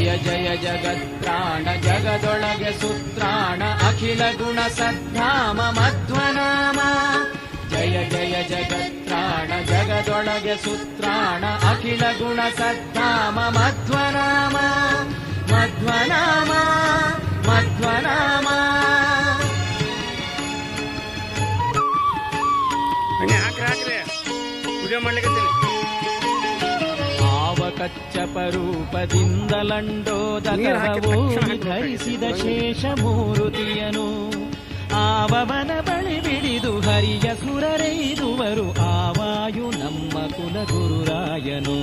ಜಯ ಜಯ ಜಗತ್ರಾಣ ಜಗದೊಳಗೆ ಸುತ್ರಾಣ ಅಖಿಲ ಗುಣ ಸದ್ಧಾಮ ಮಧ್ವನಾಮ. ಜಯ ಜಯ ಜಗತ್ರಾಣ ಜಗದೊಳಗೆ ಸುತ್ರಾಣ ಅಖಿಲ ಗುಣ ಸದ್ಧಾಮ ಮಧ್ವನಾಮ ಮಧ್ವನಾಮ ಮಧ್ವನಾಮ. ಆವ ಕಚ್ಚಪರೂಪದಿಂದಲಂಡೋದಕವೋ ಧರಿಸಿದ ಶೇಷ ಮೂರುತಿಯನು ಆವವನ ಬಳಿ ಬಿಡಿದು ಹರಿಯ ಸುರರೈದುವರು ಆವಾಯು ನಮ್ಮ ಕುಲಗುರುರಾಯನು.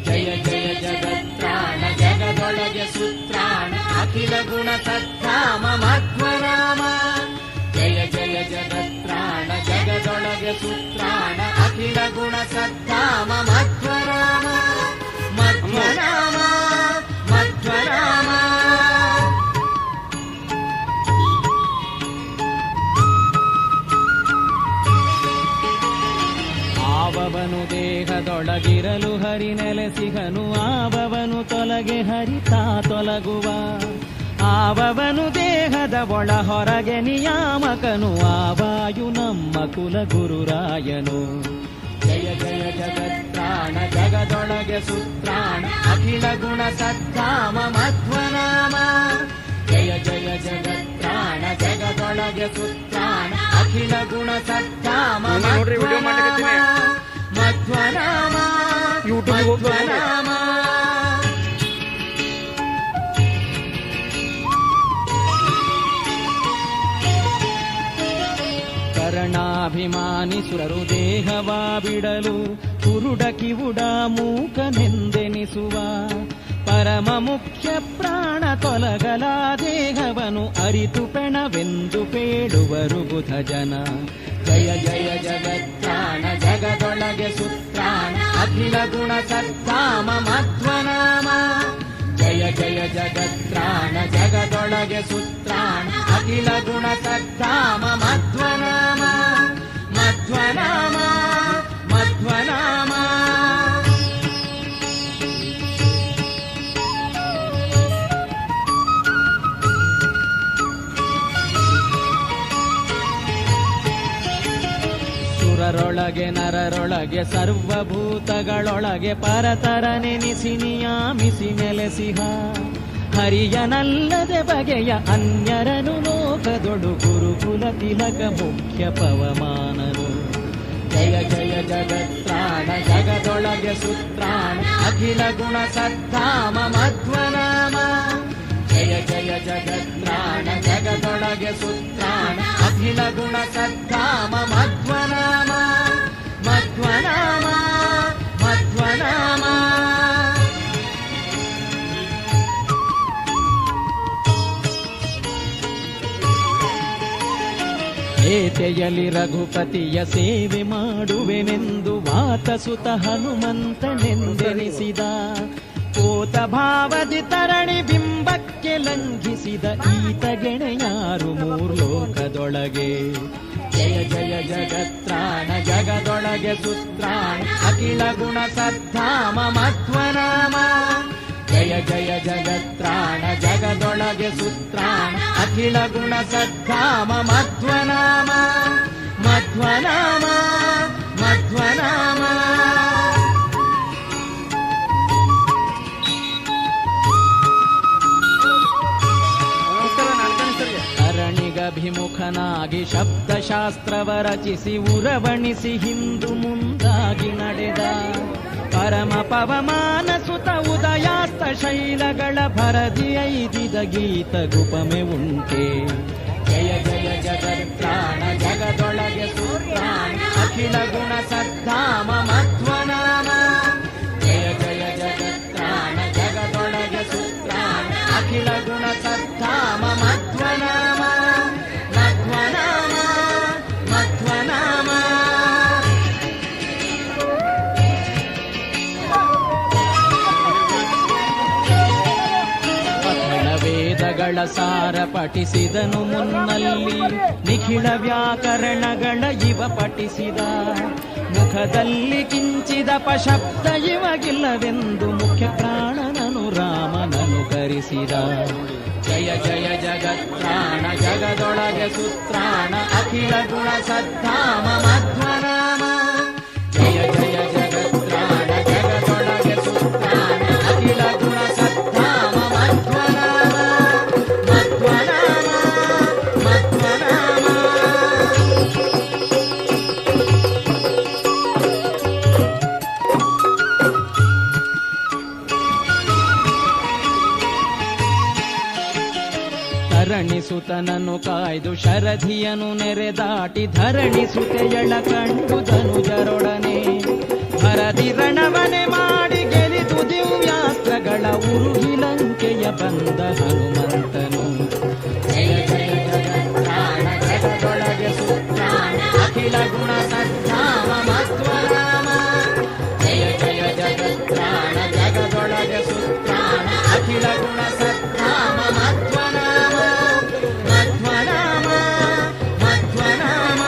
ಜಯ ಜಯ ಜಗತ್ರಾಣ ಜಗದೊಳಗೆ ಸುತ್ರಾಣ ಅಖಿಲ ಗುಣ ಸದ್ಧಾಮ ಮಧ್ವನಾಮ. ಜಯ ಜಯ ಜಗತ್ರಾಣ ಜಗದೊಳಗೆ ಸುತ್ರಾಣ ಅಖಿಲ ಗುಣ ಸದ್ಧಾಮ ಮಧ್ವನಾಮ ಮಧ್ವನಾಮ ಮಧ್ವನಾಮ. ಆವವನು ದೇಹದೊಳಗಿರಲು ಹರಿ ನೆಲೆಸಿಗನು ಆವವನು ತೊಲಗೆ ಹರಿತಾ ತೊಲಗುವ. ಆವವನು ದೇಹದ ಒಳ ಹೊರಗೆ ನಿಯಾಮಕನು ಆವಾಯು ನಮ್ಮ ಕುಲಗುರುರಾಯನು. ಜಯ ಜಯ ಜಗತ್ರಾಣ ಜಗದೊಳಗೆ ಸುತ್ರಾಣ ಅಖಿಲ ಗುಣ ಸದ್ಧಾಮ ಮಧ್ವನಾಮ. ಜಯ ಜಯ ಜಗತ್ರಾಣ ಜಗದೊಳಗೆ ಸುತ್ರಾಣ ಅಖಿಲ ಗುಣ ಸದ್ಧಾಮ ಮಧ್ವನಾಮ ಮಧ್ವನಾಮ ಮಧ್ವನಾಮ. ಕರ್ಣಾಭಿಮಾನಿ ಸುರರು ದೇಹವಾ ಬಿಡಲು ಕುರುಡ ಕಿವುಡ ಮೂಕನೆಂದೆನಿಸುವ. ಪರಮ ಮುಖ್ಯ ಪ್ರಾಣ ತೊಲಗಲ ದೇಹವನು ಅರಿತು ಪೆಣವೆಂದು ಪೇಳುವರು ಬುಧ ಜನ. ಜಯ ಜಯ ಜಗತ್ರಾಣ ಜಗದೊಳಗೆ ಸುತ್ರಾಣ ಅಖಿಲ ಗುಣ ಸದ್ಧಾಮ ಮಧ್ವನಾಮ. ಜಯ ಜಯ ಜಗತ್ರಾಣ ಜಗದೊಳಗೆ ಸುತ್ರಾಣ ಅಖಿಲ ಗುಣ ಸದ್ಧಾಮ ಮಧ್ವನಾಮ ಮಧ್ವನಾಮ ಮಧ್ವನಾಮ. ಸುರರೊಳಗೆ ನರರೊಳಗೆ ಸರ್ವಭೂತಗಳೊಳಗೆ ಪರತರ ನೆನೆಸಿ ನಿಯಾಮಿಸಿ ನೆಲೆಸಿಹ. ಹರಿಯನಲ್ಲದೆ ಬಗೆಯ ಅನ್ಯರನು ಲೋಕದೊಡು ಗುರುಕುಲ ತಿಲಕ ಮುಖ್ಯ ಪವಮಾನನು. ಜಯ ಜಯ ಜಗತ್ರಾಣ ಜಗದೊಳಗೆ ಸುತ್ರಾಣ ಅಖಿಲ ಗುಣ ಸದ್ಧಾಮ ಮಧ್ವನಾಮ. ಜಯ ಜಯ ಜಗತ್ರಾಣ ಜಗದೊಳಗೆ ಸುತ್ರಾಣ ಅಖಿಲ ಗುಣ ಸದ್ಧಾಮ ಮಧ್ವನಾಮ ಮಧ್ವನಾಮ ಮಧ್ವನಾಮ. ಏತೆಯಲಿ ರಘುಪತಿಯ ಸೇವೆ ಮಾಡುವೆನೆಂದು ವಾತಸುತ ಹನುಮಂತನೆಂದೆನಿಸಿದ. ಕೋತ ಭಾವದಿ ತರಣಿ ಬಿಂಬಕ್ಕೆ ಲಂಘಿಸಿದ ಈತ ಗೆಣೆಯಾರು ಮೂರ್ಲೋಕದೊಳಗೆ. ಜಯ ಜಯ ಜಗತ್ರಾಣ ಜಗದೊಳಗೆ ಸುತ್ರಾಣ ಅಖಿಲ ಗುಣ ಸದ್ಧಾಮ ಮಧ್ವನಾಮ. ಜಯ ಜಯ ಜಗತ್ರಾಣ ಜಗದೊಳಗೆ ಸುತ್ರಾಣ ಅಖಿಲ ಗುಣ ಸದ್ಧಾಮ ಮಧ್ವನಾಮ ಮಧ್ವನಾಮ ಮಧ್ವನಾಮ. ಅರಣಿಗಭಿಮುಖನಾಗಿ ಶಬ್ದಶಾಸ್ತ್ರವ ರಚಿಸಿ ಉರವಣಿಸಿ ಹಿಂದು ಮುಂದಾಗಿ ನಡೆದ. ಪರಮ ಪವಮಾನ ಸುತ ಉದಯಾಸ್ತ ಶೈಲಗಳ ಭರದಿ ಐದಿದ ಗೀತ ಗುಪಮೆ ಉಂಟೆ. ಜಯ ಜಯ ಜಗತ್ರಾಣ ಜಗದೊಳಗೆ ಸುತ್ರಾಣ ಅಖಿಲ ಗುಣ ಸದ್ಧಾಮ ಮಧ್ವನಾಮ. ಜಯ ಜಯ ಜಗತ್ರಾಣ ಜಗದೊಳಗೆ ಸುತ್ರಾಣ ಅಖಿಲ ಗುಣ ಸದ್ಧಾಮ ಮಧ್ವನಾಮ ಮಧ್ವನಾಮ ಮಧ್ವನಾಮ. ವೇದಗಳ ಸಾರ ಪಠಿಸಿದನು ಮುನ್ನಲ್ಲಿ ನಿಖಿಳ ವ್ಯಾಕರಣಗಳ ಇವ ಪಠಿಸಿದ. ಮುಖದಲ್ಲಿ ಕಿಂಚಿದ ಪಶಬ್ದ ಇವಗಿಲ್ಲವೆಂದು ಮುಖ್ಯ ಪ್ರಾಣನನು ರಾಮನನು ಧರಿಸಿದ. ಜಯ ಜಯ ಜಗತ್ರಾಣ ಜಗದೊಳಗೆ ಸುತ್ರಾಣ ಅಖಿಲ ಗುಣ ಸದ್ಧಾಮ ಮಧ್ವನಾಮ. ಜಯ ಜಯ ಜಗತ್ರಾಣ ಜಗದೊಳಗೆ ಸುತ್ರಾಣ ಅಖಿಲ ಗುಣ ಸದ್ಧಾಮ ಮಧ್ವನಾಮ ಮಧ್ವನಾಮ ಮಧ್ವನಾಮ. ಧರಣಿಸುತನನ್ನು ಕಾಯ್ದು ಶರಧಿಯನು ನೆರೆದಾಟಿ ಧರಣಿಸುತೆಯಳ ಕಂಡು ಧನುಜರೊಡನೆ ಭರದಿ ರಣವನೆ ಮಾಡಿ ಗೆಲಿದು ದಿವ್ಯಾಸ್ತ್ರಗಳ ಉರುಗಿ ಲಂಕೆಯ ಬಂದ ಹನುಮಂತನು. ಜಯ ಜಯ ಜಗತ್ರಾಣ ಜಗದೊಳಗೆ ಸುತ್ರಾಣ ಅಖಿಲ ಗುಣ ಸದ್ಧಾಮ ಮಧ್ವನಾಮ. ಜಯ ಜಯ ಜಗತ್ರಾಣ ಜಗದೊಳಗೆ ಸುತ್ರಾಣ ಅಖಿಲ ಗುಣ ಸದ್ಧಾಮ ಮಧ್ವನಾಮ ಮಧ್ವನಾಮ ಮಧ್ವನಾಮ.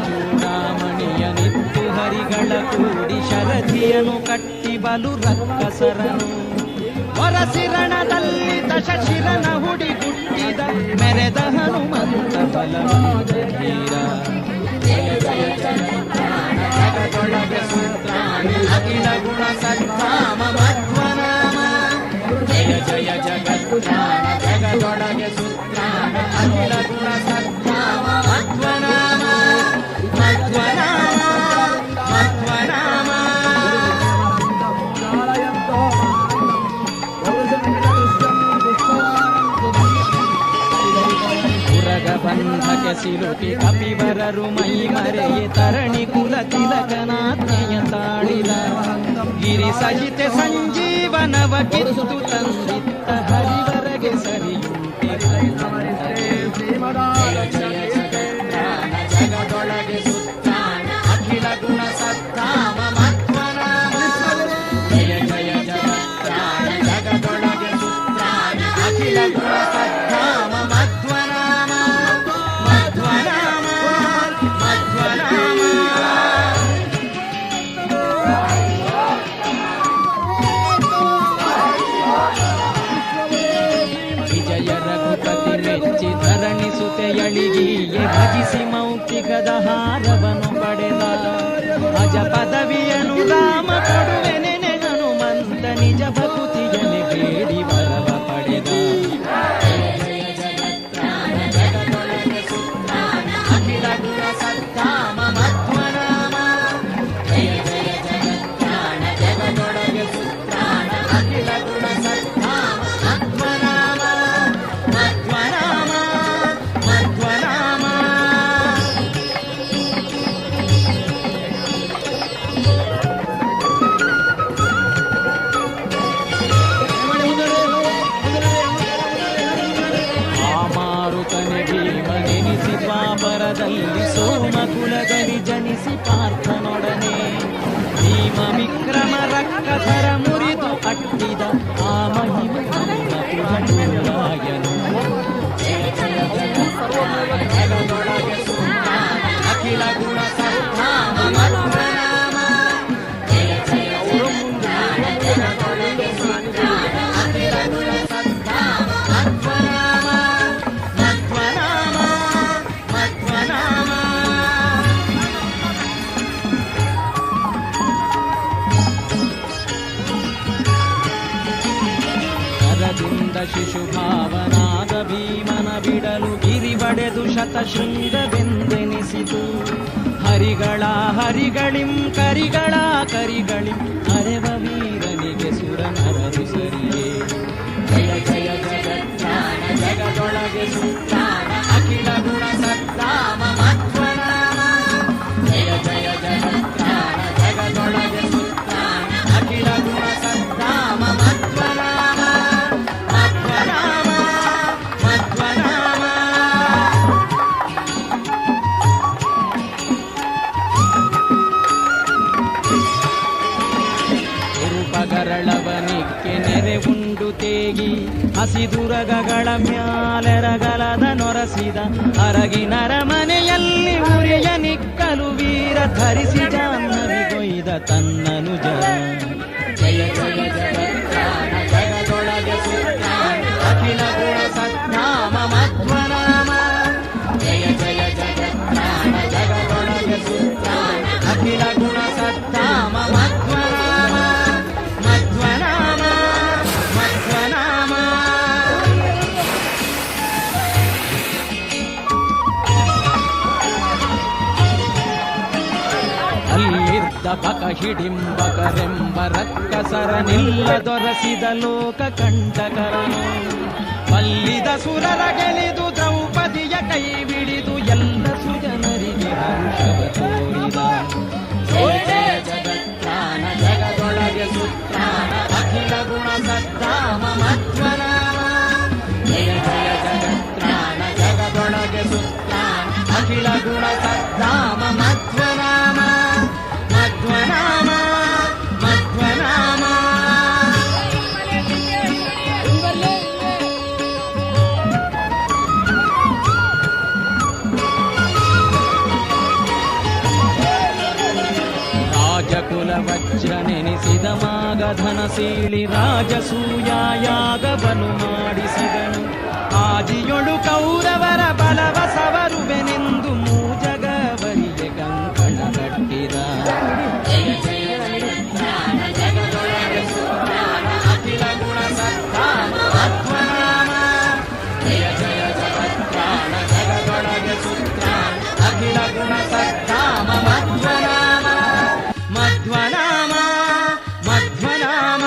ಚೂಡಾಮಣಿಯ ನಿತ್ತು ಹರಿಗಳ ಕೂಡಿ ಶರಧಿಯನು ಕಟ್ಟಿ ಬಲು ರಕ್ಕಸರನು ಹೊರಸಿರಣದಲ್ಲಿ ದಶಶಿರನ ಹುಡಿಗುಟ್ಟಿದ ಮೆರೆದ ಹನುಮಂತ ಬಲವಾದ ಧೀರ. ಜಯ ಜಯ ಜಗತ್ರಾಣ ಜಗದೊಳಗೆ ಸುತ್ರಾಣ ಅಖಿಲ ಗುಣ ಸದ್ಧಾಮ ಮಧ್ವನಾಮ. ಜಯ ಜಯ ಜಗತ್ರಾಣ ಜಗದೊಳಗೆ ಸುತ್ರಾಣ ಅಖಿಲ ಗುಣ ಸದ್ಧಾಮ ಮಧ್ವನಾಮ ಮಧ್ವನಾಮ ಮಧ್ವನಾಮ. ಬಂಧಕ್ಕೆ ಸಿಲುಕಿ ಕಪಿವರರು ಮೈ ಮರೆಯೆ ತರಣಿ ಕುಲ ತಿಲಕನಾಜ್ಞೆಯ ತಾಳಿದ ಗಿರಿ ಸಹಿತೆ ಸಂಜೀವನವ ಕಿತ್ತು ತಂದಿತ್ತ ಹರಿವರಗೆ ಸರಿಯುಂಟಿ. ಜಯ ಜಯ ಜಗತ್ರಾಣ ಜಗದೊಳಗೆ ಸುತ್ರಾಣ ಅಖಿಲ ಗುಣ ಸದ್ಧಾಮ ಮಧ್ವನಾಮ. ಜಯ ಜಯ ಜಗತ್ರಾಣ ಜಗದೊಳಗೆ ಸುತ್ರಾಣ ಅಖಿಲ ಗುಣ ಸದ್ಧಾಮ ಮಧ್ವನಾಮ ಮಧ್ವನಾಮ ಮಧ್ವನಾಮ. ವಿಜಯ ರಘುಪತಿ ಮೆಚ್ಚಿ ಧರಣಿಸುತೆಯಳಿಗಿಯೇ ಭಜಿಸಿ ಮೌಕ್ತಿಕದ ಹಾರವನ್ನು ಪಡೆದ. ಅಜ ಪದವಿಯನು ರಾಮ ಕೊಡುವೆನೆ ಹನುಮಂತ ನಿಜ ಭಕುತಿಯನೆ ಬೇಡಿ ಬರವ ಪಡೆದ. ಜಯ ಜಯ ಜಗತ್ರಾಣ ಜಗದೊಳಗೆ ಸುತ್ರಾಣ ಅಖಿಲ ಗುಣ ಸದ್ಧಾಮ ಮಧ್ವನಾಮ. ಜಯ ಜಯ ಜಗತ್ರಾಣ ಜಗದೊಳಗೆ ಸುತ್ರಾಣ ಅಖಿಲ ಗುಣ ಸದ್ಧಾಮ ಮಧ್ವನಾಮ ಮಧ್ವನಾಮ ಮಧ್ವನಾಮ. ಮಾರುತನೆ ಭೀಮನೆನಿಸಿ ದ್ವಾಪರದಲ್ಲಿ ಸೋಮಕುಲದಲ್ಲಿ ಜನಿಸಿ ಪಾರ್ಥನೊಡನೆ ಭೀಮ ವಿಕ್ರಮ ರಕ್ಕಸರ ಮುರಿದು ಅಟ್ಟಿದ ಆ ಮಹಿಮೆ ರಾಯನು. ಜಯ ಜಯ ಜಗತ್ರಾಣ ಜಗದೊಳಗೆ ಸುತ್ರಾಣ ಅಖಿಲ ಗುಣ ಸದ್ಧಾಮ ಮಧ್ವನಾಮ. ಜಯ ಜಯ ಜಗತ್ರಾಣ ಜಗದೊಳಗೆ ಸುತ್ರಾಣ ಅಖಿಲ ಗುಣ ಸದ್ಧಾಮ ಮಧ್ವನಾಮ ಮಧ್ವನಾಮ ಮಧ್ವನಾಮ. ಕರದಿಂದ ಶಿಶುಭಾವನಾದ ಭೀಮನ ಬಿಡಲು ಗಿರಿ ಬಡೆದು ಶತಶೃಂಗವೆಂದೆನಿಸಿತು. ಹರಿಗಳ ಹರಿಗಳಿಂ ಕರಿಗಳ ಕರಿಗಳಿಂ ಅರೆವ ವೀರನಿಗೆ ಸುರನರರು ಸರಿಯೇ. ಜಯ ಜಯ ಜಗತ್ರಾಣ ಜಗದೊಳಗೆ ಸುತ್ರಾಣ ಅಖಿಲ ಗುಣ ಸದ್ಧಾಮ ಮಧ್ವನಾಮ. ಜಯ ಜಯ ಜಗತ್ರಾಣ ಜಗದೊಳಗೆ ಸುತ್ರಾಣ ಅಖಿಲ ಗುಣ ಸದ್ಧಾಮ ಮಧ್ವನಾಮ ಮಧ್ವನಾಮ ಮಧ್ವನಾಮ. ಪಗರಳವನಿಕ್ಕೆ ನೆರೆ ಉಂಡು ತೇಗಿ ಹಸಿದುರಗಗಳ ಮ್ಯಾಲೆರಗಲದ ನೊರಸಿದ ಅರಗಿನರ ಮನೆಯಲ್ಲಿ ಉರಿಯ ನಿಕ್ಕ ಬಕ ಹಿಡಿಂಬಕರೆಂಬ ರಕ್ಕಸರನಿಲ್ಲ ದೊರಸಿದ ಲೋಕ ಕಂಟಕರನು ಬಲ್ಲಿದ ಸುರರ ಗೆಲಿದು ದ್ರೌಪದಿಯ ಕೈ ಬಿಡಿದು ಎಲ್ಲ ಸುಜನರಿಗೆ ಹರ್ಷವ ತೋರಿದ ಜಯ ಜಯ ಜಗತ್ರಾಣ ಜಗದೊಳಗೆ ಸುತ್ರಾಣ ಅಖಿಲ ಗುಣ ಸದ್ದಾಮ ಮಧ್ವನಾಮ ಜಯ ಜಯ ಜಗತ್ರಾಣ ಜಗದೊಳಗೆ ಸುತ್ರಾಣ ಅಖಿಲ ಗುಣ ಸದ್ದಾಮ ಮಧ್ವನಾಮ ಮಧ್ವನಾಮ ಮಧ್ವನಾಮ. ರಾಜಕುಲ ವಜ್ರ ನೆನೆಸಿದ ಮಾಗಧನ ಸೀಳಿ ರಾಜಸೂಯಾಯಾಗವನು ಮಾಡಿಸಿದನು ಆಜಿಯೊಳು ಕೌರವರ ಬಲವ ಸವರುವೆನೆಂದು ಮೂಜಗವರಿಗೆ ಕಂಕಣ ಕಟ್ಟಿದ ಜಯ ಜಯ ಜಗತ್ರಾಣ ಜಗದೊಳಗೆ ಸುತ್ರಾಣ ಅಖಿಲ ಗುಣ ಸದ್ದಾಮ ಮಧ್ವನಾಮ ಜಯ ಜಯ ಜಗತ್ರಾಣ ಜಗದೊಳಗೆ ಸುತ್ರಾಣ ಅಖಿಲ ಗುಣ ಸದ್ದಾಮ ಮಧ್ವನಾಮ ಮಧ್ವನಾಮ ಮಧ್ವನಾಮ.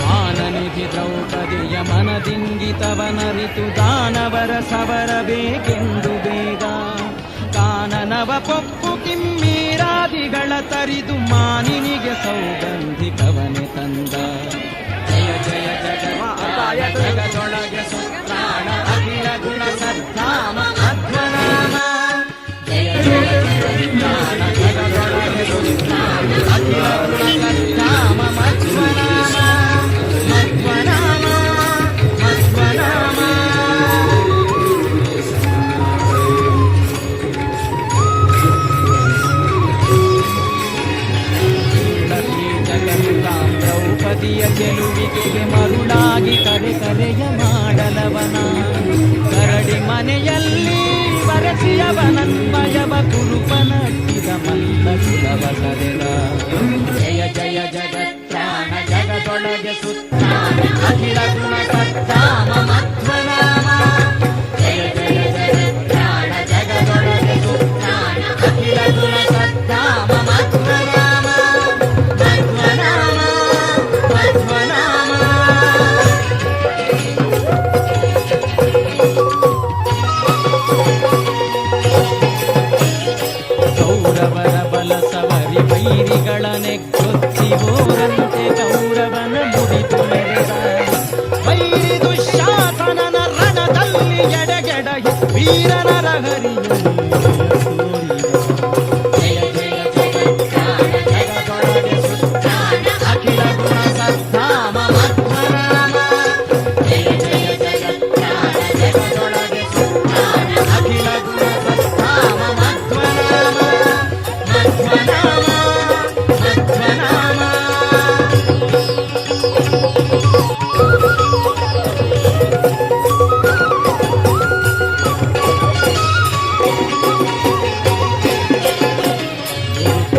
ಮಾನನಿಧಿ ದ್ರೌಪದಿಯ ಮನದಿಂಗಿತವನರಿತು ದಾನವರ ಸವರಬೇಕೆಂದು ಬೇಗ ಕಾನನವ ಪೊಪ್ಪು ಕಿಮ್ಮೀರಾದಿಗಳ ತರಿದು ಮಾನಿನಿಗೆ ಸೌಗಂಧಿಕವನೆ ತಂದ ಜಯ ಜಯ ಜಗತ್ತಾಯ ಜಗದೊಳಗೆ ಸುತ್ರಾಣ ಅಖಿಲ ಗುಣ ಸದ್ದಾಮ ಮಧ್ವನಾಮ ಜಯ ಜಯ ಜಗತ್ತಾನ ಜಗದೊಳಗೆ ಸುತ್ರಾಣ ಅಖಿಲ ಗುಣ ಸದ್ದಾಮ ಮಧ್ವನಾಮ ಮಧ್ವನಾಮ ಮಧ್ವನಾಮ. ದ್ರೌಪದಿಯ ಗೆಲುವಿಗೆ ಮರುಳಾಗಿ ಕರೆ ಕರೆಯ ಮಾಡಲವನ ಕರಡಿ ಮನೆಯಲ್ಲಿ ಬರೆಸಿಯವನನ್ಮಯವ ಕುರುಪನಟ್ಟಿದ ಮಲ್ಲ ಕುಲವ ಸರೆದ ಜಯ ಜಯ ಜಗತ್ರಾಣ ಜಗದೊಳಗೆ ಸುತ್ರಾಣ ಅಖಿಲ ಗುಣ ಸದ್ದಾಮ ಮಧ್ವನಾಮ ಜಯ ಜಯ ಜಗತ್ರಾಣ ಜಗದೊಳಗೆ ಸುತ್ರಾಣ ಅಖಿಲ ಗುಣ ಸದ್ದಾಮ ಮಧ್ವನಾಮ ಮಧ್ವನಾಮ ಮಧ್ವನಾಮ. ಕೌರವರ ಬಲ ಸವರಿ ವೈರಿಗಳ ನೆಗ್ಗೊತ್ತಿವೋರಂತೆ ಕೌರವನ ಮುಡಿದು ಮೆರೆದ ವೈರಿ ದುಶ್ಯಾಸನನ ರಣದಲ್ಲಿ ಎಡೆಗೆಡಹಿ ವೀರನರ ಹರಿಯಲ್ಲಿ ಜಯ ಜಯ ಜಗತ್ರಾಣ ಜಗದೊಳಗೆ ಸುತ್ರಾಣ ಅಖಿಲ ಗುಣ ಸದ್ದಾಮ ಮಧ್ವನಾಮ ಜಯ ಜಯ ಜಗತ್ರಾಣ ಜಗದೊಳಗೆ ಸುತ್ರಾಣ ಅಖಿಲ ಗುಣ ಸದ್ದಾಮ ಮಧ್ವನಾಮ ಮಧ್ವನಾಮ ಮಧ್ವನಾಮ.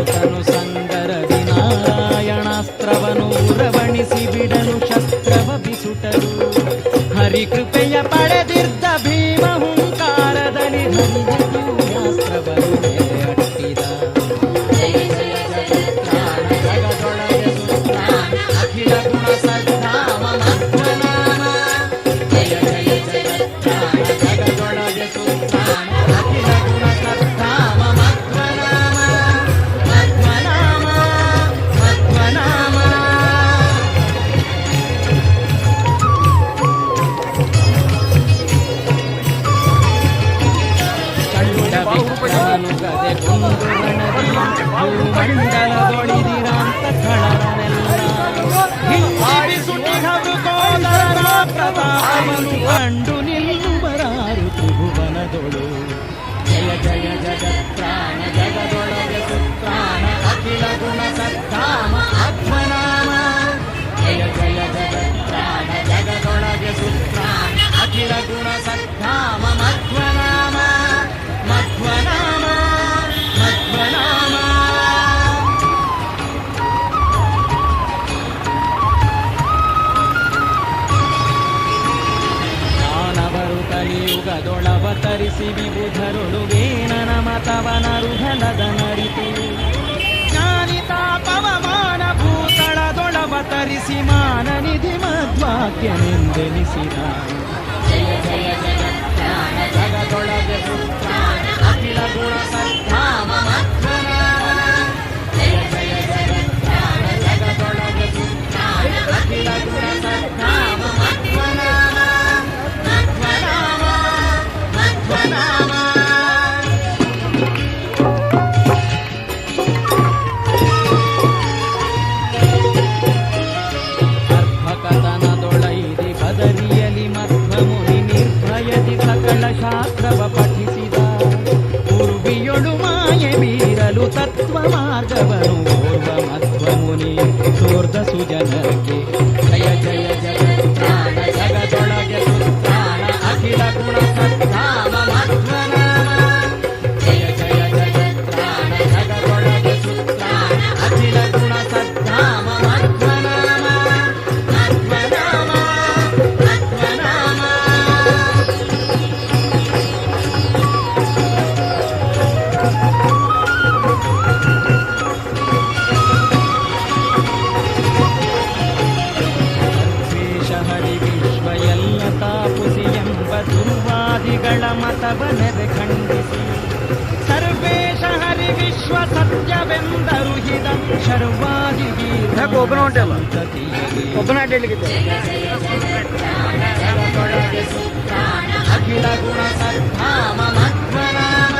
ತನು ಸಂಗರದಿ ನಾರಾಯಣಾಸ್ತ್ರವನು ರವಣಿಸಿ ಬಿಡಲು ಶಸ್ತ್ರವ ಬಿಸುಟರು ಹರಿಕೃಪೆಯ ಪಡೆದಿದ್ದ ಭೀಮ ಹುಂಕಾರದಲ್ಲಿ ಹರಿಯಾಸ್ತ್ರವನ್ನು ಅಟ್ಟಿದ ಜಯ ಜಯ ಜಗತ್ರಾಣ ಜಗದೊಳಗೆ ಸುತ್ರಾಣ ಅಖಿಲ ಗುಣ ಸದ್ದಾಮ ಮಧ್ವನಾಮ ಜಯ ಜಯ ಜಗತ್ರಾಣ ಜಗದೊಳಗೆ ಸುತ್ರಾಣ ಅಖಿಲ ಗುಣ ಸದ್ದಾಮ ಮಧ್ವನಾಮ ಮಧ್ವನಾಮ ಮಧ್ವನಾಮ. ಗದೆ ಕೊಂದು ರಣದಿ ಭೂಮಂಡಲದೊಳಿದಿರಾಂತ ಖಳರನೆಲ್ಲ ಹಿಂಡಿ ಸುಟಿಹರು ಕೋದರನ ಪ್ರತಾಪನು ಕಂಡು ನಿಲ್ಲುವರಾರು ತ್ರಿಭುವನದೊಳು ಜಯ ಜಯ ಜಗತ್ರಾಣ ಜಗದೊಳಗೆ ಸುತ್ರಾಣ ಅಖಿಲ ಗುಣ ಸದ್ದಾಮ ಮಧ್ವನಾಮ ಜಯ ಜಯ ಜಗತ್ರಾಣ ಜಗದೊಳಗೆ ಸುತ್ರಾಣ ಅಖಿಲ ಗುಣ ಸದ್ದಾಮ ಮಧ್ವನಾಮ ಮಧ್ವನಾಮ ಮಧ್ವನಾಮ. ಕಲಿಯುಗದೊಳವತರಿಸಿ ವಿಬುಧರೊಳು ವೇನನ ಮತವನರುಹಲದ ನರಿತು ಜ್ಞಾನಿತ ಪವಮಾನ ಭೂತಳದೊಳವತರಿಸಿ ಮಾನನಿಧಿ ಮಧ್ವಾಕ್ಯನೆಂದೆನಿಸಿದ ಜಯ ಜಯ ಜಗತ್ಯಾನ ಜಗದೊಳಗೆ ಪುತ್ರಾನ ಅಖಿಲ ಗುಣ ಸದ್ಧಾಮ ಮಧ್ವನಾಮ ಜಯ ಜಯ ಜಗತ್ಯಾನ ಜಗದೊಳಗೆ ಪುತ್ರಾನ ಅಖಿಲ ಗುಣ ಸದ್ಧಾಮ ಮಧ್ವನಾಮ ಮಧ್ವನಾಮ ಮಧ್ವನಾಮ ಅರ್ಭಕತನದೊಳೈದಿ ಬದರಿಯಲಿ ಮಧ್ವಮುನಿ ನಿರ್ಭಯದಿ ಸಕಲ ಶಾಸ್ತ್ರವ ಪಠಿಸಿದ ಪೂರ್ವಿಯೊಳು ಮಾಯೆ ಬೀರಲು ತತ್ವ ಮಾರ್ಗವನು ಓರ್ವ ಮಧ್ವಮುನಿ ತೋರ್ದ ಸುಜನಕ್ಕೆ ಜಯ ಜಯ ಜಗತ್ರಾಣ ಜಗದೊಳಗೆ ಸುತ್ರಾಣ ಅಖಿಲ ಗುಣ ಸದ್ಧಾಮ ಮಧ್ವನಾಮ ಜಯ ಜಯ ಜಗತ್ರಾಣ ಜಗದೊಳಗೆ ಸುತ್ರಾಣ ಅಖಿಲ ಗುಣ ಸದ್ಧಾಮ ಮಧ್ವನಾಮ ಮಧ್ವನಾಮ ಮಧ್ವನಾಮ ದ್ವೇಷ ಹರಿ ವಿಶ್ವ ಎಲ್ಲ ತಾಪುಸಿ ಎಂಬ ದುರ್ವಾದಿಗಳ ಮತವನೆದೆ ಖಂಡಿಸಿ ಸರ್ವೇಶ ಹರಿ ವಿಶ್ವ ಸತ್ಯವೆಂದರು ಹಿದ ಶರ್ವಾದಿ ಅಖಿಲ ಗುಣ ಸದ್ಧಾಮ ಮಧ್ವನಾಮ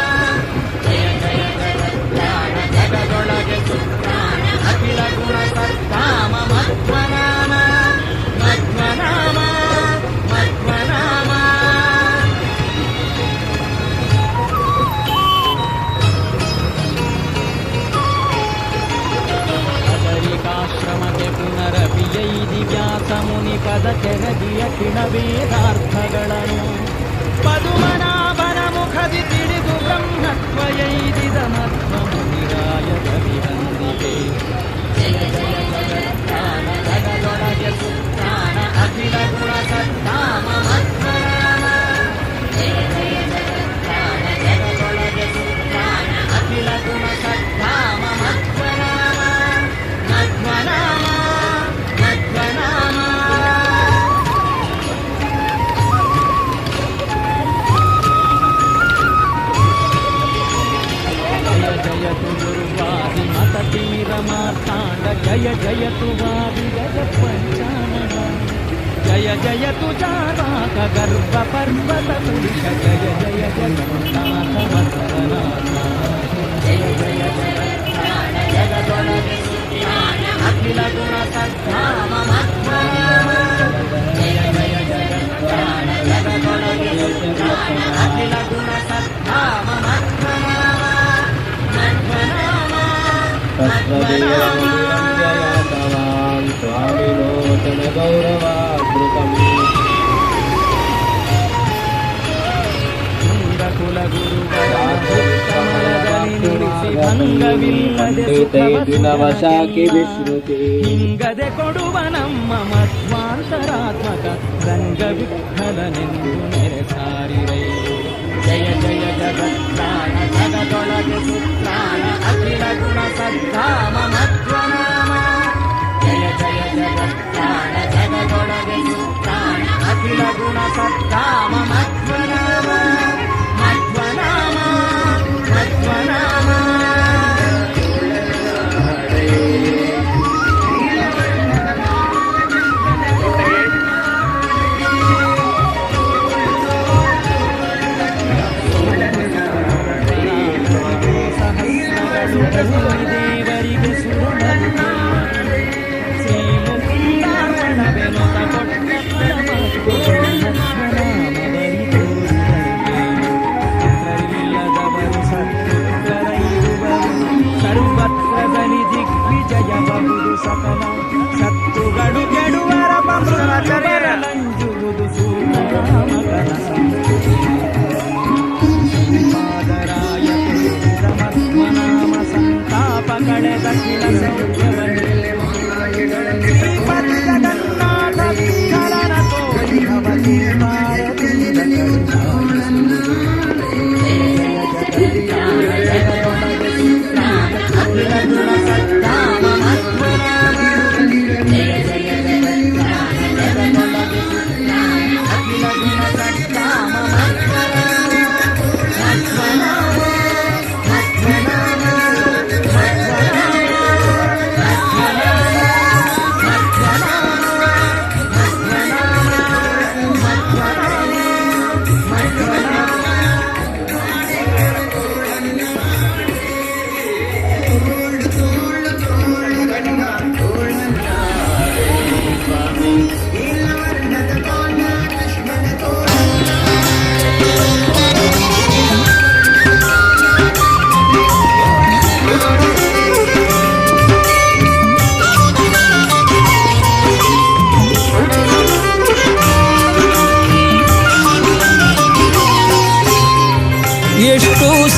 ಜಯ ಜಯ ಜಗತ್ಯಾನ ಜಗದೊಳಗೆ ಸುತ್ರಾಣ ಅಖಿಲ ಗುಣ ಸದ್ಧಾಮ ಮಧ್ವನಾಮ ಮಧ್ವನಾಮ ಮಧ್ವನಾಮ ಬದರಿಕಾಶ್ರಮಕ್ಕೆ ಪುನರಪಿಯೈದಿ ವ್ಯಾಸ ಮುನಿ ಪದ ಕೆರಗಿ ಅಖಿಲ ವೇದಾರ್ಥಗಳನ್ನು ಪದುಮನಾಭನ ಮುಖದಿ ತಿಳಿದು ಬ್ರಹ್ಮತ್ವಯೈದಿದ ಮಧ್ವ ಮುನಿರಾಯ ಕವಿವಂದಿಗೆ ಜಯ ಜಯ ಜಗತ್ಯಾನ ಜಗದೊಳಗೆ ಸುತ್ರಾಣ ಅಖಿಲ ಗುಣ ಸದ್ಧಾಮ ಮಧ್ವನಾಮ ಜಯ ಜಯ ಜಗತ್ಯಾನ ಜಗದೊಳಗೆ ಸುತ್ರಾಣ ಅಖಿಲ ಗುಣ ಸದ್ಧಾಮ ಮಧ್ವನಾಮ ಮಧ್ವನಾಮ ಮಧ್ವನಾಮ ಜಯ ಜಯತು ಗುರುವಾದಿ ಮತ ತೀರ ಮಾರ್ತಾಂಡ ಜಯ ಜಯತು ವಾದಿ ಗಜ ಪಂಚಾನನ ಜಯ ಜಯತು ಜಾವಾಕ ಗರ್ಭ ಪರ್ವತ ಪುರುಷ ಜಯ ಜಯ ಜಗನ್ನಾಥ ಮಧ್ವನಾಥ ಜಯ ಜಯ ಜಗತ್ಯಾನ ಜಗದೊಳಗೆ ಸುತ್ರಾಣ ಅಖಿಲ ಗುಣ ಸದ್ಧಾಮ ಮಧ್ವನಾಮ ಜಯ ಜಯ ಜಗತ್ಯಾನ ಜಗದೊಳಗೆ ಸುತ್ರಾಣ ಅಖಿಲ ಗುಣ ಸದ್ಧಾಮ ಮಧ್ವನಾಮ ಮಧ್ವನಾಮ ಮಧ್ವನಾಮ ಸ್ವಾಮಿನೋತನ ಗೌರವಾದೃತಂ ಕುಲ ಗುರುಗಳ ಕಮಲದಲ್ಲಿ ನುಡಿಸಿ ಭಂಗವಿಲ್ಲದೆ ದಿನವಶಾಖಿ ವಿಶ್ರುತಿ ಹಿಂಗದೆ ಕೊಡುವ ನಮ್ಮ ಮಧ್ವಾಂತರಾತ್ಮಕ ರಂಗ ವಿಠಲನೆಂದು ನೆರೆ ಸಾರಿರೈ ಜಯ ಜಯ ಜಗತ್ರಾಣ ಜಗದೊಳಗೆ ಸುತ್ರಾಣ ಅಖಿಲ ಗುಣ ಸದ್ಧಾಮ ಮಧ್ವನಾಮ ಜಯ ಜಯ ಜಗತ್ರಾಣ ಜಗದೊಳಗೆ ಸುತ್ರಾಣ ಅಖಿಲ ಗುಣ ಸದ್ಧಾಮ ಮಧ್ವನಾಮ ಮಧ್ವನಾಮ ಮಧ್ವನಾಮ ದೇವರಿಗೆ ಸುರಮರು ಶ್ರೀ ಮುಕುಂದಾರ್ಪಣವೆನುತ ಕೊಟ್ಟ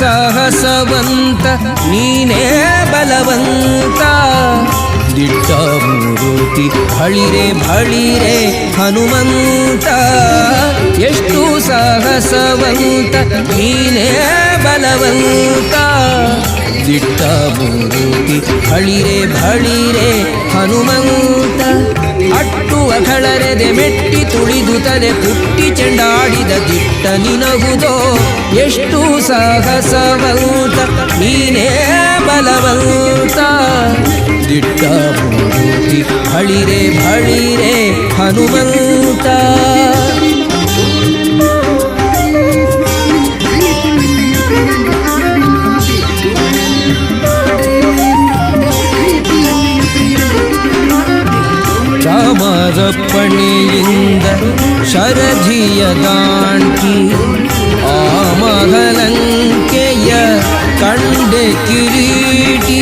ಸಾಹಸವಂತ ನೀನೇ ಬಲವಂತ ದಿಟ್ಟ ಮೂರುತಿ ಬಳಿರೆ ಬಳಿರೆ ಹನುಮಂತ ಎಷ್ಟು ಸಾಹಸವಂತ ನೀನೇ ಬಲವಂತ ದಿಟ್ಟ ಮೂರುತಿ ಬಳಿರೆ ಬಳಿರೆ ಹನುಮಂತ ಅಟ್ಟುವ ಕಳರೆದೆ ಮೆಟ್ಟಿ ತುಳಿದು ತಲೆ ಪುಟ್ಟಿ ಚೆಂಡಾಡಿದ ದಿಟ್ಟ ನಿನಗುದೋ ಎಷ್ಟು ಸಾಹಸವಂತ ನೀನೇ ಬಲವಂತ ದಿಟ್ಟ ಮೂರುತಿ ಬಳಿರೆ ಬಳಿರೆ ಹನುಮಂತ ರಾಮರಪ್ಪಣೆಯಿಂದ ಶರಧಿಯ ದಾಂಟಿ ಆ ಮಹಲಂಕೆಯ ಕಂಡೆ ಕಿರೀಟಿ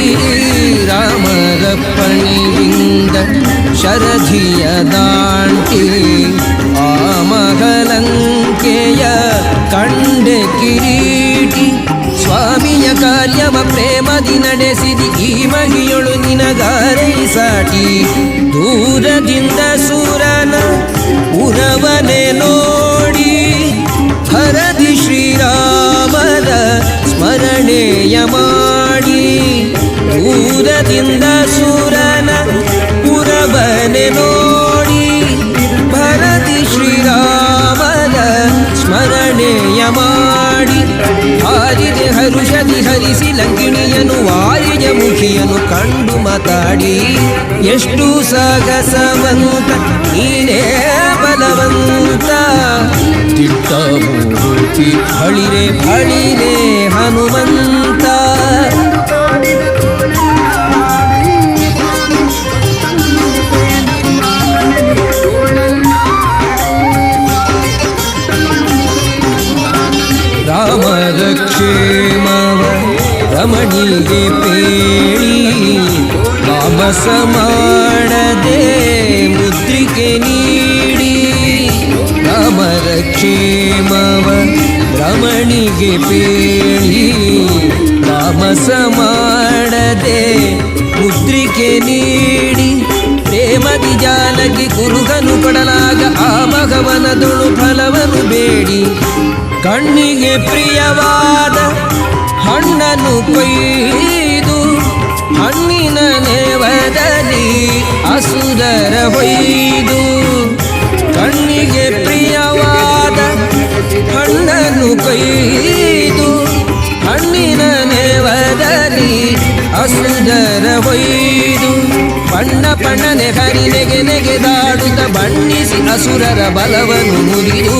ರಾಮರಪ್ಪಣೆಯಿಂದ ಶರಧಿಯ ದಾಂಟಿ ಆ ಮಹಲಂಕೆಯ ಕಂಡೆ ಕಿರೀಟಿ ಸ್ವಾಮಿಯ ಕಾರ್ಯವ ಪ್ರೇಮದಿ ನಡೆಸಿದಿ ಈ ಮಹಿಯೊಳು ನಿನಗಾರೈ ಸಾಟಿ ದೂರದಿಂದ ಸೂರನ ಉರವನೆ ನೋಡಿ ಹರದಿ ಶ್ರೀರಾಮರ ಸ್ಮರಣೆಯ ಮಾಡಿ ದೂರದಿಂದ ಸೂರನ ಉರವನೆ ನೋಡಿ ಭರದಿ ಶ್ರೀರಾಮರ ಸ್ಮರಣೆಯ ಮಾಡಿ ಹಾರಿದೆ ಹರುಷದಿ ಹರಿಸಿ ಲಂಕಿಣಿಯನು ವಾರಿಯ ಮುಖಿಯನು ಕಂಡು ಮಾತಾಡಿ ಎಷ್ಟು ಸಾಗಸವಂತ ನೀನೇ ಬಲವಂತ ದಿಟ್ಟ ಮೂರುತಿ ಬಳಿರೆ ಬಳಿರೆ ಹನುಮಂತ ರಾಮರ ಕ್ಷೇಮವ ರಮಣಿಗೆ ಪೇಳಿ ವಾಮಸ ಮಾಡದೆ ಮುದ್ರಿಕೆ ನೀಡಿ ರಾಮರ ಕ್ಷೇಮವ ರಮಣಿಗೆ ಪೇಳಿ ವಾಮಸ ಮಾಡದೆ ಮುದ್ರಿಕೆ ನೀಡಿ ಪ್ರೇಮದಿ ಜಾನಕಿ ಕುರುಗನು ಕೊಡಲಾಗ ಆ ಭಗವನದೊಳು ಫಲವನ್ನು ಬೇಡಿ ಕಣ್ಣಿಗೆ ಪ್ರಿಯವಾದ ಹಣ್ಣನ್ನು ಕೊಯ್ದು ಹಣ್ಣಿನ ನೇವದಲ್ಲಿ ಅಸುರರ ಹೊಯ್ದು ಕಣ್ಣಿಗೆ ಪ್ರಿಯವಾದ ಹಣ್ಣನ್ನು ಕೊಯ್ದು ಹಣ್ಣಿನ ನೇವದಲ್ಲಿ ಅಸುರರ ಹೊಯ್ದು ಬಣ್ಣ ಬಣ್ಣನೆ ಹರಿ ನೆಗೆ ನೆಗೆದಾಡುತ್ತ ಬಣ್ಣಿಸಿ ಅಸುರರ ಬಲವನ್ನು ಮುರಿದು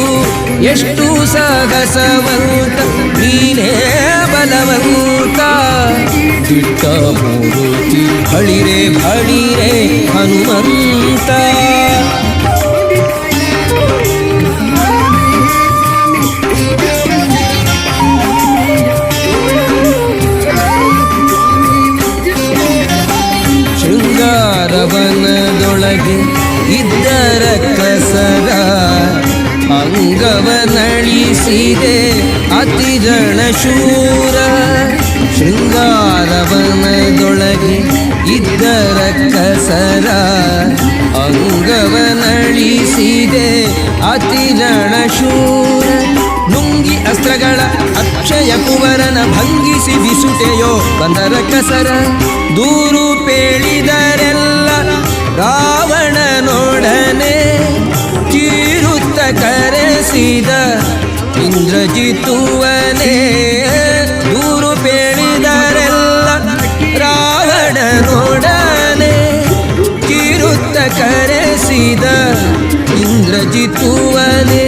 ಎಷ್ಟು ಸಾಹಸವಂತ ನೀನೇ ಬಲವಂತ ದಿಟ್ಟ ಮೂರುತಿ ಬಳಿರೆ ಬಳಿರೆ ಹನುಮಂತ ಶೃಂಗಾರವನದೊಳಗೆ ಇದ್ದರ ಕಸರ ಅಂಗವನಳಿಸಿದೆ ಅತಿರಣ ಶೂರ ಶೃಂಗಾರವನದೊಳಗೆ ಇದ್ದರ ಕಸರ ಅಂಗವನಳಿಸಿದೆ ಅತಿರಣ ಶೂರ ನುಂಗಿ ಅಸ್ತ್ರಗಳ ಅಕ್ಷಯ ಕುವರನ ಭಂಗಿಸಿ ಬಿಸುಟೆಯೋ ಬಂದರ ಕಸರ ದೂರು ಪೇಳಿದರೆಲ್ಲ ರಾವಣನೊಡನೆ ಕೀರುತ್ತ ಕರೆಸಿದ ಇಂದ್ರಜಿತುವನೇ ದೂರು ಪೇಳಿದರೆಲ್ಲ ರಾವಣನೊಡನೆ ಕೀರುತ್ತ ಕರೆಸಿದ ಇಂದ್ರಜಿತುವನೇ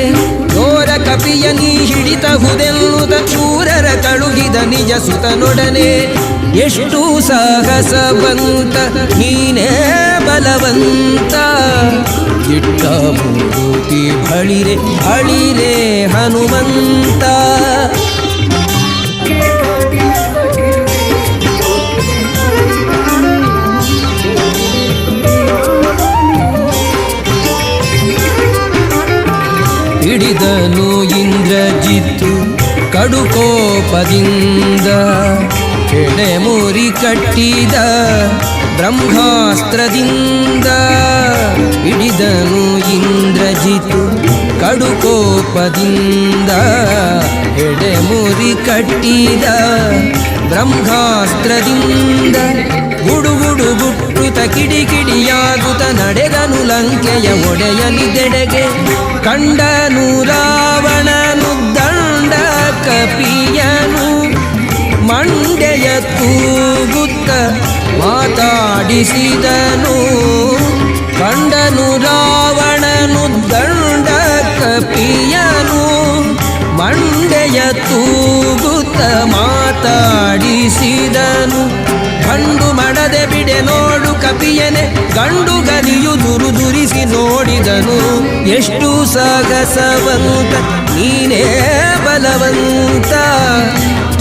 ಘೋರ ಕಪಿಯ ನೀ ಹಿಡಿತಹುದೆಲ್ಲುದ ಶೂರರ ಕಳುಹಿದ ನಿಜ ಸುತನೊಡನೆ ಎಷ್ಟು ಸಾಹಸವಂತ ನೀನೇ ಬಲವಂತ ದಿಟ್ಟ ಮೂರುತಿ ಬಳಿರೆ ಬಳಿರೆ ಹನುಮಂತ ಹಿಡಿದನು ಇಂದ್ರಜಿತ್ತು ಕಡುಕೋಪದಿಂದ ಎಡೆಮುರಿ ಕಟ್ಟಿದ ಬ್ರಹ್ಮಾಸ್ತ್ರದಿಂದ ಹಿಡಿದನು ಇಂದ್ರಜಿತು ಕಡುಕೋಪದಿಂದ ಎಡೆಮುರಿ ಕಟ್ಟಿದ ಬ್ರಹ್ಮಾಸ್ತ್ರದಿಂದ ಗುಡುಗುಡು ಗುಟ್ಟುತ ಕಿಡಿಕಿಡಿಯಾಗುತ್ತ ನಡೆದನು ಲಂಕೆಯ ಒಡೆಯಲಿದೆಡೆಗೆ ಕಂಡನು ರಾವಣನು ದಂಡ ಕಪಿಯನು ಮಂಡೆಯ ತೂಗುತ್ತ ಮಾತಾಡಿಸಿದನು ಕಂಡನು ರಾವಣನು ದಂಡ ಕಪಿಯನು ಮಂಡೆಯ ತೂಗುತ್ತ ಮಾತಾಡಿಸಿದನು ಗಂಡು ಮಡದೆ ಬಿಡೆ ನೋಡು ಕಪಿಯನೆ ಗಂಡು ಗಲಿಯು ದುರಿಸಿ ನೋಡಿದನು ಎಷ್ಟು ಸಾಗಸವಂತ ನೀನೇ ಬಲವಂತ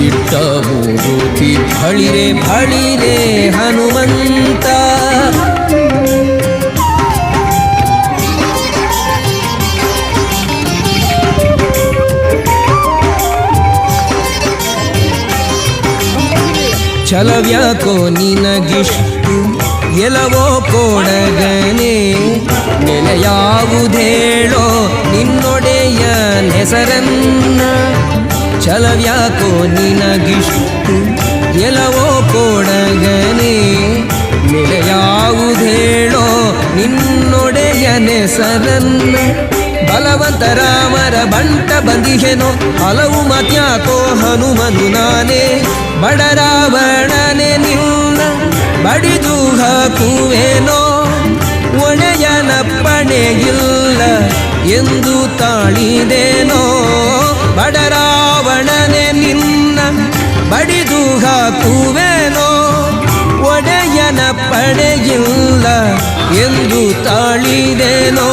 ದಿಟ್ಟ ಮೂರುತಿ ಬಳಿರೆ ಬಳಿರೆ ಹನುಮಂತ ಛಲವ್ಯಾಕೋ ನಿನಗಿಷ್ಟು ಎಲವೋ ಕೊಡಗನೆ ನೆಲೆಯಾವುದೇಳೋ ನಿನ್ನೊಡೆಯ ಹೆಸರನ್ನ ಛಲವ್ಯಾಕೋ ನಿನಗಿಷ್ಟು ಎಲವೋ ಕೊಡಗನೆ ನೆಲೆಯಾವುದೇಳೋ ನಿನ್ನೊಡೆಯ ಹೆಸರನ್ನ ಬಲವಂತ ರಾಮರ ಬಂಟ ಬಂದಿಹೆನೋ ಹಲವು ಮತ್ಯಾಕೋ ಹನುಮನು ನಾನೇ ಬಡರಾವಣನೆ ನಿನ್ನ ಬಡಿದು ಹಾಕುವೆನೋ ಒಡೆಯನ ಪಡೆಯಿಲ್ಲ ಎಂದು ತಾಳಿದೇನೋ ಬಡರಾವಣನೆ ನಿನ್ನ ಬಡಿದು ಹಾಕುವೆನೋ ಒಡೆಯನ ಪಡೆಯಿಲ್ಲ ಎಂದು ತಾಳಿದೇನೋ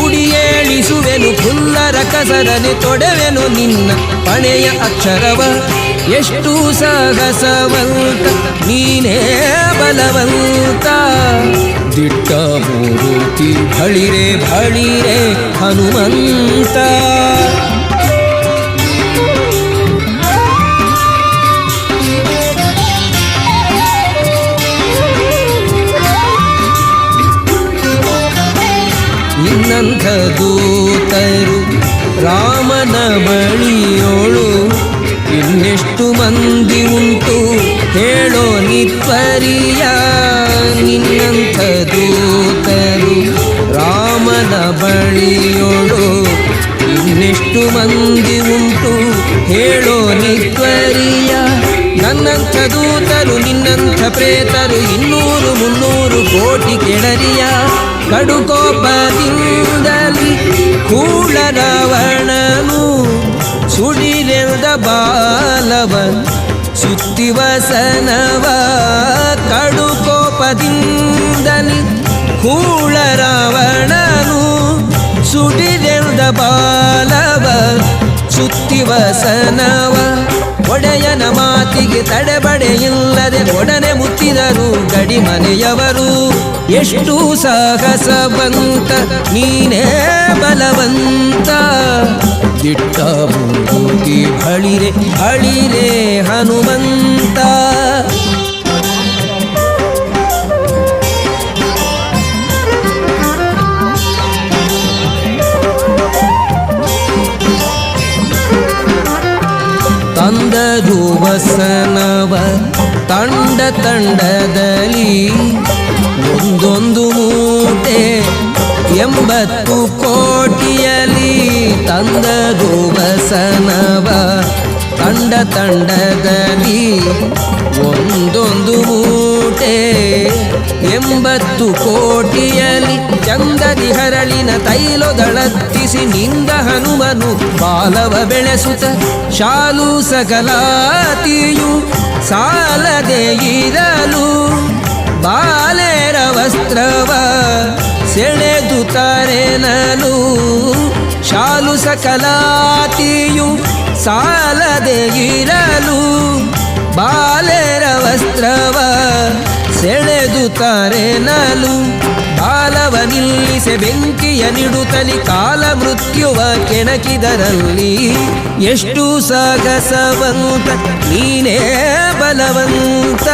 ಉಡಿಯೇಳಿಸುವೆನು ಫುಲ್ಲರ ಕಸರನೆ ತೊಡೆವೆನು ನಿನ್ನ ಪಣೆಯ ಅಕ್ಷರವ ಎಷ್ಟು ಸಾಹಸವಂತ ನೀನೇ ಬಲವಂತ ದಿಟ್ಟ ಮೂರುತಿ ಬಳಿರೆ ಬಳಿರೆ ಹನುಮಂತ ನಿನ್ನಂಥ ದೂತರು ರಾಮನ ಬಳಿಯೋಳು ಇನ್ನೆಷ್ಟು ಮಂದಿ ಉಂಟು ಹೇಳೋ ನಿತ್ವರಿಯ ನಿನ್ನಂಥ ದೂತರು ರಾಮನ ಬಳಿಯೋಳು ಇನ್ನೆಷ್ಟು ಮಂದಿ ಉಂಟು ಹೇಳೋ ನಿತ್ವರಿಯ ನನ್ನಂಥ ದೂತರು ನಿನ್ನಂಥ ಪ್ರೇತರು 200-300 ಕೋಟಿ ಕೆಡರಿಯ ಕಡುಕೋಪದಿಂದಲಿ ಕೂಳ ರಾವಣನು ಸುಡಿರೆಲ್ದ ಬಾಲವ ಸುತ್ತಿವಸನವ ಕಡುಕೋಪದಿಂದಲಿ ಕೂಳ ರಾವಣನು ಸುಡಿರೆಲ್ದ ಬಾಲವ ಸುತ್ತಿವಸನವ ಒಡೆಯನ ಮಾತಿಗೆ ತಡೆಬಡೆಯಿಲ್ಲದೆ ಒಡನೆ ಮುತ್ತಿದರು ಗಡಿಮನೆಯವರು ಎಷ್ಟು ಸಾಹಸವಂತ ನೀನೇ ಬಲವಂತ ದಿಟ್ಟ ಮೂರುತಿ ಬಳಿರೆ ಬಳಿರೆ ಹನುಮಂತ ತಂದರು ವಸನವ ತಂಡ ತಂಡದಲ್ಲಿ ಒಂದೊಂದು ಮೂಟೆ 80 ಕೋಟಿಯಲ್ಲಿ ತಂದರು ವಸನವ ತಂಡ ತಂಡದಲ್ಲಿ ಒಂದೊಂದು ಮೂಟೆ 80 ಕೋಟಿಯಲ್ಲಿ ಚಂದದಿ ಹರಳಿನ ತೈಲದಳತ್ತಿಸಿ ನಿಂದ ಹನುಮನು ಬಾಲವ ಬೆಳೆಸುತ್ತ ಶಾಲು ಸಕಲಾತಿಯು ಸಾಲದೆ ಇರಲು ಬಾಲೆರ ವಸ್ತ್ರವ ಸೆಳೆದು ತರೆನಲು ಶಾಲು ಸಕಲಾತಿಯು ಸಾಲದೆ ಇರಲು ಬಾಲೆರ ವಸ್ತ್ರವ ಸೆಳೆದು ತಾರೆನಲು ಬಾಲವ ನಿಲ್ಲಿಸೆ ಬೆಂಕಿಯ ನಿಡುತ್ತಲಿ ಕಾಲ ಮೃತ್ಯುವ ಕೆಣಕಿದರಲ್ಲಿ ಎಷ್ಟು ಸಾಗಸವಂತ ನೀನೇ ಬಲವಂತ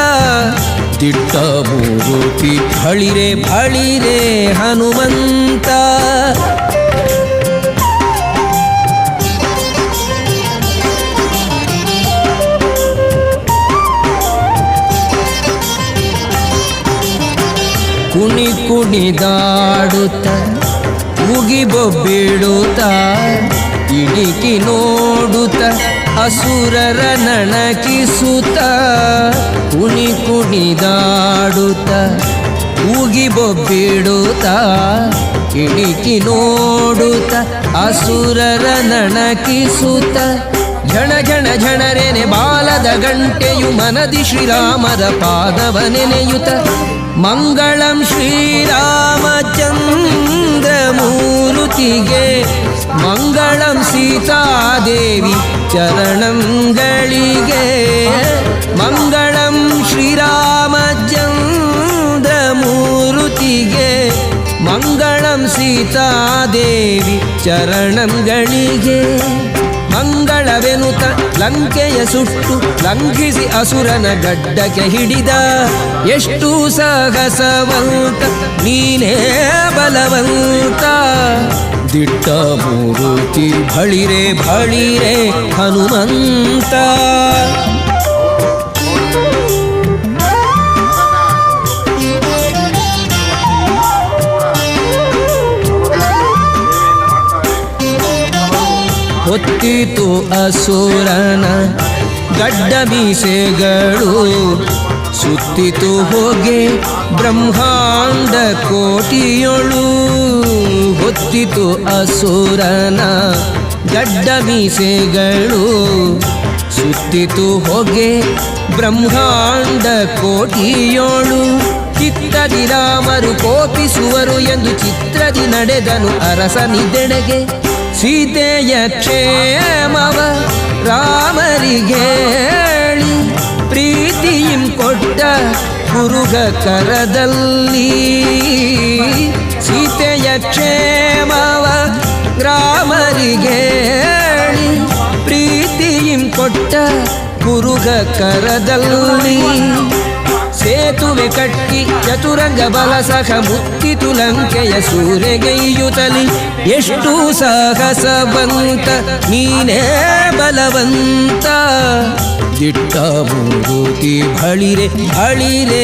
ದಿಟ್ಟ ಮೂರುತಿ ಬಳಿರೆ ಬಳಿರೆ ಹನುಮಂತ ಕುಣಿ ಕುಣಿದಾಡುತ್ತ ಮುಗಿಬೊಬ್ಬಿಡುತ್ತ ಇಣಿಕಿ ನೋಡುತ್ತ ಅಸುರರ ನಣಕಿಸುತ್ತ ಕುಣಿ ಕುಣಿದಾಡುತ್ತ ಮುಗಿಬೊಬ್ಬಿಡುತ್ತ ಇಣಿಕಿ ನೋಡುತ್ತ ಅಸುರರ ನಣಕಿಸುತ್ತ ಝಣ ಝಣ ಝಣರೆನೆ ಬಾಲದ ಗಂಟೆಯು ಮನದಿ ಶ್ರೀರಾಮರ ಪಾದವ ನೆನೆಯುತ್ತ ಮಂಗಳಂ ಶ್ರೀರಾಮಚಂದ್ರ ಮೂರುತಿಗೆ ಮಂಗಳಂ ಸೀತಾದೇವಿ ಚರಣಂಗಳಿಗೆ ಮಂಗಳಂ ಶ್ರೀರಾಮಚಂದ್ರ ಮೂರುತಿಗೆ ಮಂಗಳಂ ಸೀತಾದೇವಿ ಚರಣಂಗಳಿಗೆ ಮಂಗಳವೆನುತ ಲಂಕೆಯ ಸುಟ್ಟು ಲಂಘಿಸಿ ಅಸುರನ ಗಡ್ಡಕ್ಕೆ ಹಿಡಿದ ಎಷ್ಟು ಸಾಹಸವಂತ ನೀನೇ ಬಲವಂತ ದಿಟ್ಟ ಮೂರುತಿ ಬಳಿರೆ ಬಳಿರೆ ಹನುಮಂತ ಹೊತ್ತಿತು ಅಸುರನ ಗಡ್ಡ ಮೀಸೆಗಳು ಸುತ್ತಿತು ಹೋಗೆ ಬ್ರಹ್ಮಾಂಡ ಕೋಟಿಯೊಳು ಹೊತ್ತಿತು ಅಸುರನ ಗಡ್ಡ ಮೀಸೆಗಳು ಸುತ್ತಿತು ಹೋಗೆ ಬ್ರಹ್ಮಾಂಡ ಕೋಟಿಯೋಳು ಚಿತ್ತದಿ ರಾಮರು ಕೋಪಿಸುವರು ಎಂದು ಚಿತ್ರದಿ ನಡೆದನು ಅರಸನಿದೆಡೆಗೆ ಸೀತೆಯ ಕ್ಷೇಮವ ರಾಮರಿಗೇಳಿ ಪ್ರೀತಿಯಿಂ ಕೊಟ್ಟ ಕುರುಗ ಕರದಲ್ಲಿ ಸೀತೆಯ ಕ್ಷೇಮವ ರಾಮರಿಗೇಳಿ ಪ್ರೀತಿಯಿಂ ಕೊಟ್ಟ ಕುರುಗ ಕರದಲ್ಲಿ ಸೇತುವೆ ಕಟ್ಟಿ ಚತುರಂಗ ಬಲ ಸಖ ಮುತ್ತಿತು ಲಂಕೆಯ ಸೂರೆಗೈಯುತ್ತಲಿ ಎಷ್ಟು ಸಾಹಸವಂತ ನೀನೇ ಬಲವಂತ ದಿಟ್ಟ ಮೂರುತಿ ಬಳಿರೆ ಬಳಿರೆ